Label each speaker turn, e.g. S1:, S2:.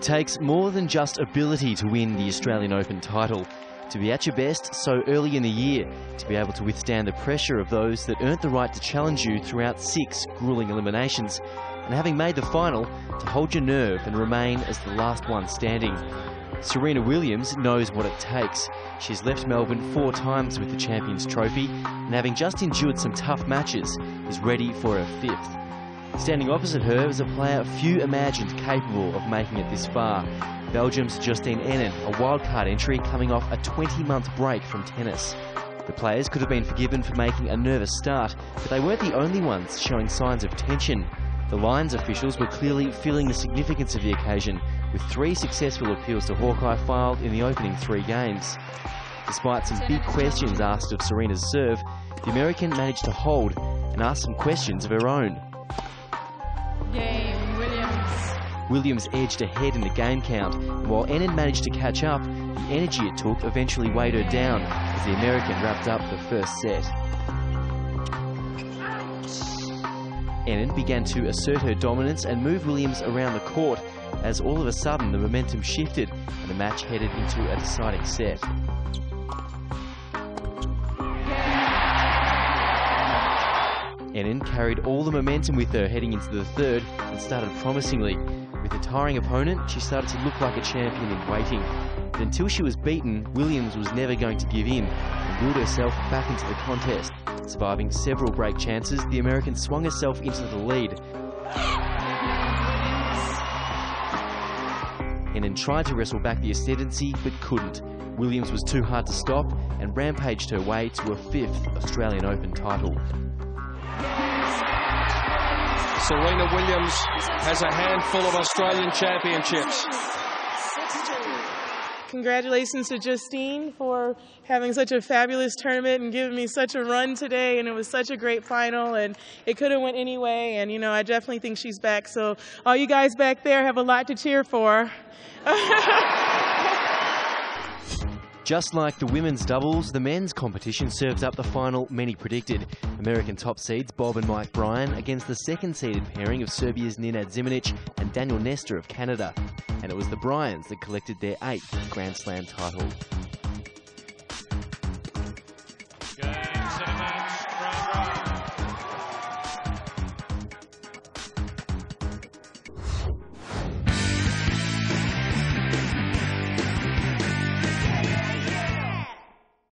S1: It takes more than just ability to win the Australian Open title. To be at your best so early in the year, to be able to withstand the pressure of those that earned the right to challenge you throughout 6 gruelling eliminations, and having made the final, to hold your nerve and remain as the last one standing. Serena Williams knows what it takes. She's left Melbourne 4 times with the Champions Trophy, and having just endured some tough matches, is ready for her 5th. Standing opposite her is a player few imagined capable of making it this far. Belgium's Justine Henin, a wildcard entry coming off a 20-month break from tennis. The players could have been forgiven for making a nervous start, but they weren't the only ones showing signs of tension. The Lions officials were clearly feeling the significance of the occasion, with 3 successful appeals to Hawkeye filed in the opening 3 games. Despite some big questions asked of Serena's serve, the American managed to hold and ask some questions of her own.
S2: Game, Williams.
S1: Williams edged ahead in the game count, and while Henin managed to catch up, the energy it took eventually weighed her down as the American wrapped up the first set. Henin began to assert her dominance and move Williams around the court as all of a sudden the momentum shifted and the match headed into a deciding set. Henin carried all the momentum with her heading into the 3rd and started promisingly. With a tiring opponent, she started to look like a champion in waiting. But until she was beaten, Williams was never going to give in and willed herself back into the contest. Surviving several break chances, the American swung herself into the lead. Henin tried to wrestle back the ascendancy, but couldn't. Williams was too hard to stop and rampaged her way to a 5th Australian Open title.
S3: Serena Williams has a handful of Australian championships.
S2: Congratulations to Justine for having such a fabulous tournament and giving me such a run today, and it was such a great final, and it could have went any way, and you know, I definitely think she's back, so all you guys back there have a lot to cheer for.
S1: Just like the women's doubles, the men's competition served up the final many predicted. American top seeds Bob and Mike Bryan against the 2nd-seeded pairing of Serbia's Nenad Zimonjić and Daniel Nestor of Canada. And it was the Bryans that collected their 8th Grand Slam title.
S4: Good.